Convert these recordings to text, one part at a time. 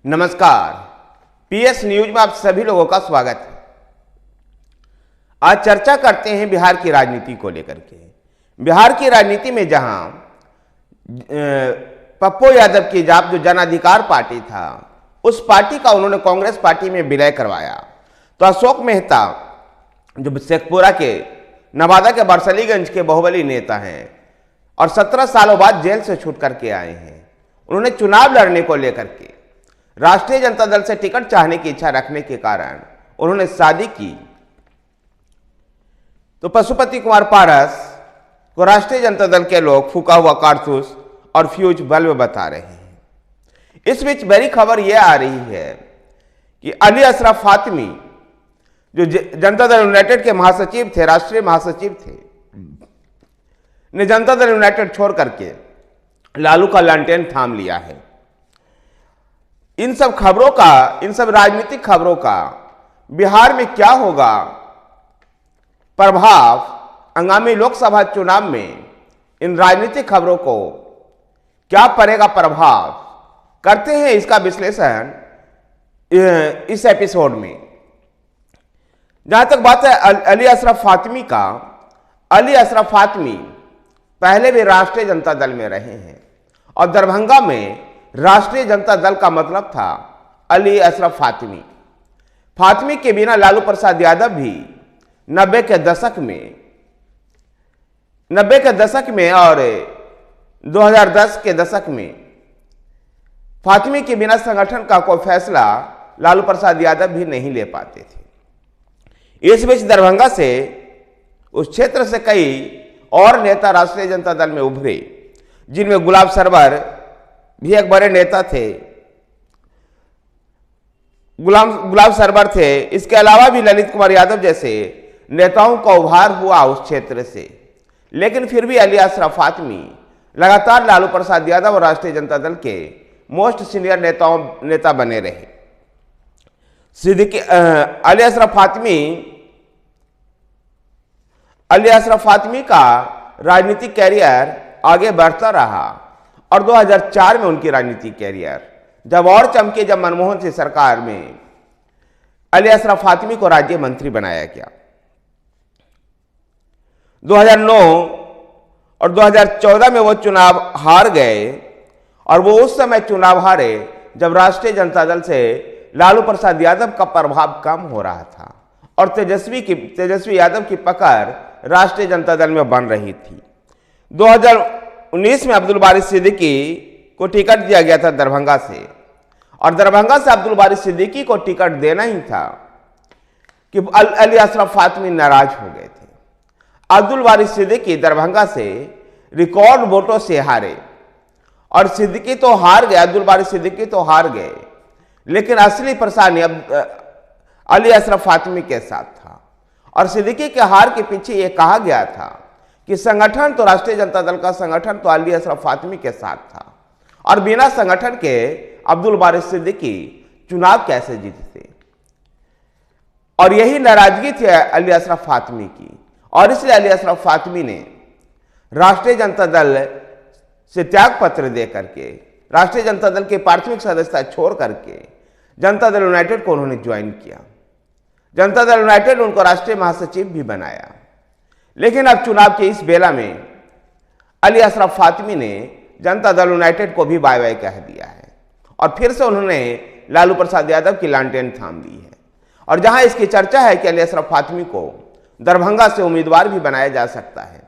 नमस्कार, PS news में आप सभी लोगों का स्वागत है। आज चर्चा करते हैं बिहार की राजनीति को लेकर के। बिहार की राजनीति में जहां पप्पू यादव की जाप जो जन अधिकार पार्टी था, उस पार्टी का उन्होंने कांग्रेस पार्टी में विलय करवाया, तो अशोक मेहता जो शेखपुरा के नवादा के बरसलीगंज के बाहुबली नेता हैं और 17 सालों बाद जेल से छूट करके आए हैं, उन्होंने चुनाव लड़ने को लेकर के राष्ट्रीय जनता दल से टिकट चाहने की इच्छा रखने के कारण उन्होंने शादी की। तो पशुपति कुमार पारस को राष्ट्रीय जनता दल के लोग फूका हुआ कारतूस और फ्यूज बल्ब बता रहे हैं। इस बीच बड़ी खबर यह आ रही है कि अली अशरफ फातिमी जो जनता दल यूनाइटेड के महासचिव थे, राष्ट्रीय महासचिव थे, ने जनता दल यूनाइटेड छोड़ करके लालू का लालटेन थाम लिया है। इन सब खबरों का, इन सब राजनीतिक खबरों का बिहार में क्या होगा प्रभाव, आगामी लोकसभा चुनाव में इन राजनीतिक खबरों को क्या पड़ेगा प्रभाव, करते हैं इसका विश्लेषण इस एपिसोड में। जहां तक बात है अली अशरफ फातिमी का, अली अशरफ फातिमी पहले भी राष्ट्रीय जनता दल में रहे हैं और दरभंगा में राष्ट्रीय जनता दल का मतलब था अली अशरफ फातिमी। फातिमी के बिना लालू प्रसाद यादव भी 90 के दशक में और 2010 के दशक में फातिमी के बिना संगठन का कोई फैसला लालू प्रसाद यादव भी नहीं ले पाते थे। इस बीच दरभंगा से, उस क्षेत्र से कई और नेता राष्ट्रीय जनता दल में उभरे, जिनमें गुलाब सरवर भी एक बड़े नेता थे, गुलाब सरवर थे। इसके अलावा भी ललित कुमार यादव जैसे नेताओं का उभार हुआ उस क्षेत्र से। लेकिन फिर भी अली अशरफ फातिमी लगातार लालू प्रसाद यादव और राष्ट्रीय जनता दल के मोस्ट सीनियर नेता बने रहे। अली अशरफ फातिमी का राजनीतिक कैरियर आगे बढ़ता रहा और 2004 में उनकी राजनीतिक कैरियर जब और चमके, जब मनमोहन सिंह सरकार में अली अशरफ फातिमी को राज्य मंत्री बनाया गया। 2009 और 2014 में वो चुनाव हार गए और वो उस समय चुनाव हारे जब राष्ट्रीय जनता दल से लालू प्रसाद यादव का प्रभाव कम हो रहा था और तेजस्वी यादव की पकड़ राष्ट्रीय जनता दल में बन रही थी। 2019 में अब्दुल बारी सिद्दीकी को टिकट दिया गया था दरभंगा से, और दरभंगा से अब्दुल बारी सिद्दीकी को टिकट देना ही था कि अली अशरफ फातिमी नाराज हो गए थे। अब्दुल बारी सिद्दीकी दरभंगा से रिकॉर्ड वोटों से हारे और सिद्दीकी तो हार गए, अब्दुल बारी सिद्दीकी तो हार गए, लेकिन असली परेशानी अली अशरफ फातिमी के साथ था। और सिद्दीकी के हार के पीछे यह कहा गया था कि संगठन तो राष्ट्रीय जनता दल का संगठन तो अली अशरफ फातिमी के साथ था और बिना संगठन के अब्दुल बारी सिद्दीकी चुनाव कैसे जीतते। और यही नाराजगी थी अली अशरफ फातिमी की, और इसलिए अली अशरफ फातिमी ने राष्ट्रीय जनता दल से त्याग पत्र दे करके, राष्ट्रीय जनता दल के प्राथमिक सदस्यता छोड़ करके जनता दल यूनाइटेड को उन्होंने ज्वाइन किया। जनता दल यूनाइटेड उनको राष्ट्रीय महासचिव भी बनाया। लेकिन अब चुनाव के इस बेला में अली अशरफ फातिमी ने जनता दल यूनाइटेड को भी बाय बाय कह दिया है और फिर से उन्होंने लालू प्रसाद यादव की लालटेन थाम ली है। और जहां इसकी चर्चा है कि अली अशरफ फातिमी को दरभंगा से उम्मीदवार भी बनाया जा सकता है।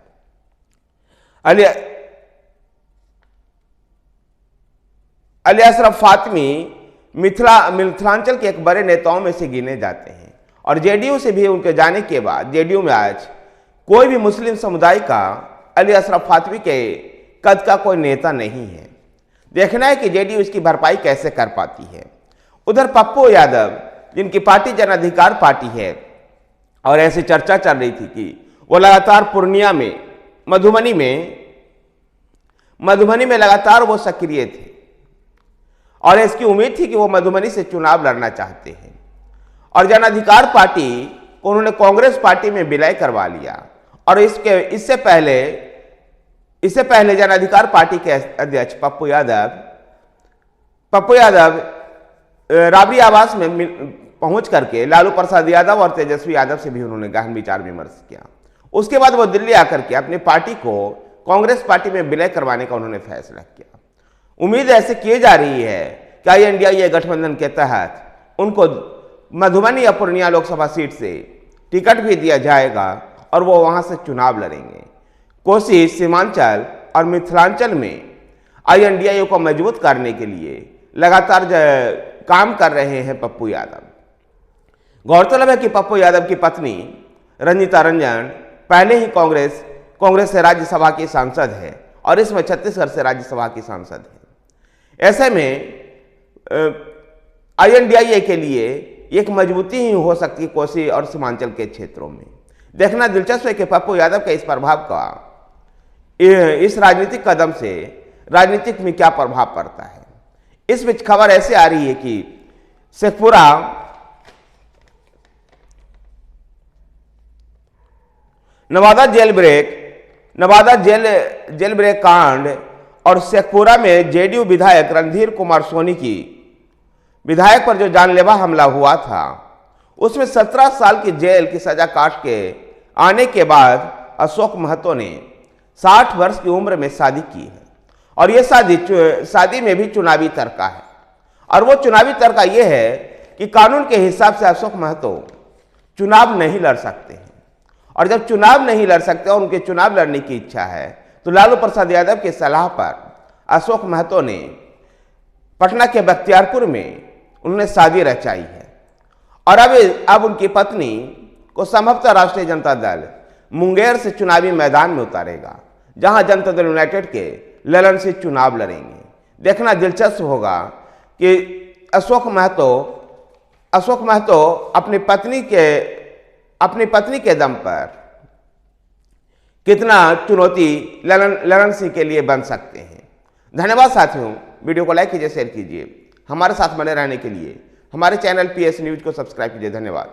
अली अशरफ फातिमी मिथिलांचल के एक बड़े नेताओं में से गिने जाते हैं और जेडीयू से भी उनके जाने के बाद जेडीयू में आज कोई भी मुस्लिम समुदाय का अली अशरफ फातिमी के कद का कोई नेता नहीं है। देखना है कि जेडीयू इसकी भरपाई कैसे कर पाती है। उधर पप्पू यादव, जिनकी पार्टी जन अधिकार पार्टी है, और ऐसी चर्चा चल रही थी कि वो लगातार पूर्णिया में, मधुबनी में लगातार वो सक्रिय थे और इसकी उम्मीद थी कि वो मधुबनी से चुनाव लड़ना चाहते हैं और जन अधिकार पार्टी को उन्होंने कांग्रेस पार्टी में विलय करवा लिया। और इससे पहले जन अधिकार पार्टी के अध्यक्ष पप्पू यादव राबड़ी आवास में पहुंच करके लालू प्रसाद यादव और तेजस्वी यादव से भी उन्होंने गहन विचार विमर्श किया। उसके बाद वो दिल्ली आकर के अपनी पार्टी को कांग्रेस पार्टी में विलय करवाने का उन्होंने फैसला किया। उम्मीद ऐसे की जा रही है कि INDIA गठबंधन के तहत उनको मधुबनी या पूर्णिया लोकसभा सीट से टिकट भी दिया जाएगा और वो वहां से चुनाव लड़ेंगे। कोसी, सीमांचल और मिथिलांचल में INDIA को मजबूत करने के लिए लगातार काम कर रहे हैं पप्पू यादव। गौरतलब है कि पप्पू यादव की पत्नी रंजीता रंजन पहले ही कांग्रेस से राज्यसभा की सांसद है और इसमें छत्तीसगढ़ से राज्यसभा की सांसद है। ऐसे में INDIA के लिए एक मजबूती ही हो सकती है कोसी और सीमांचल के क्षेत्रों में। देखना दिलचस्प है कि पप्पू यादव के इस प्रभाव का, इस राजनीतिक कदम से राजनीतिक में क्या प्रभाव पड़ता है। इस बीच खबर ऐसे आ रही है कि शेखपुरा नवादा जेल ब्रेक कांड और शेखपुरा में JDU विधायक रणधीर कुमार सोनी की विधायक पर जो जानलेवा हमला हुआ था, उसमें 17 साल की जेल की सजा काट के आने के बाद अशोक महतो ने 60 वर्ष की उम्र में शादी की है और यह शादी में भी चुनावी तर्का है। और वो चुनावी तर्का यह है कि कानून के हिसाब से अशोक महतो चुनाव नहीं लड़ सकते हैं और जब चुनाव नहीं लड़ सकते और उनके चुनाव लड़ने की इच्छा है तो लालू प्रसाद यादव की सलाह पर अशोक महतो ने पटना के बख्तियारपुर में उन्होंने शादी रचाई है और अब उनकी पत्नी को संभवतः राष्ट्रीय जनता दल मुंगेर से चुनावी मैदान में उतारेगा, जहां जनता दल यूनाइटेड के ललन से चुनाव लड़ेंगे। देखना दिलचस्प होगा कि अशोक महतो अपनी पत्नी के दम पर कितना चुनौती ललन सिंह के लिए बन सकते हैं। धन्यवाद साथियों, वीडियो को लाइक कीजिए, शेयर कीजिए। हमारे साथ बने रहने के लिए हमारे चैनल PS न्यूज को सब्सक्राइब कीजिए। धन्यवाद।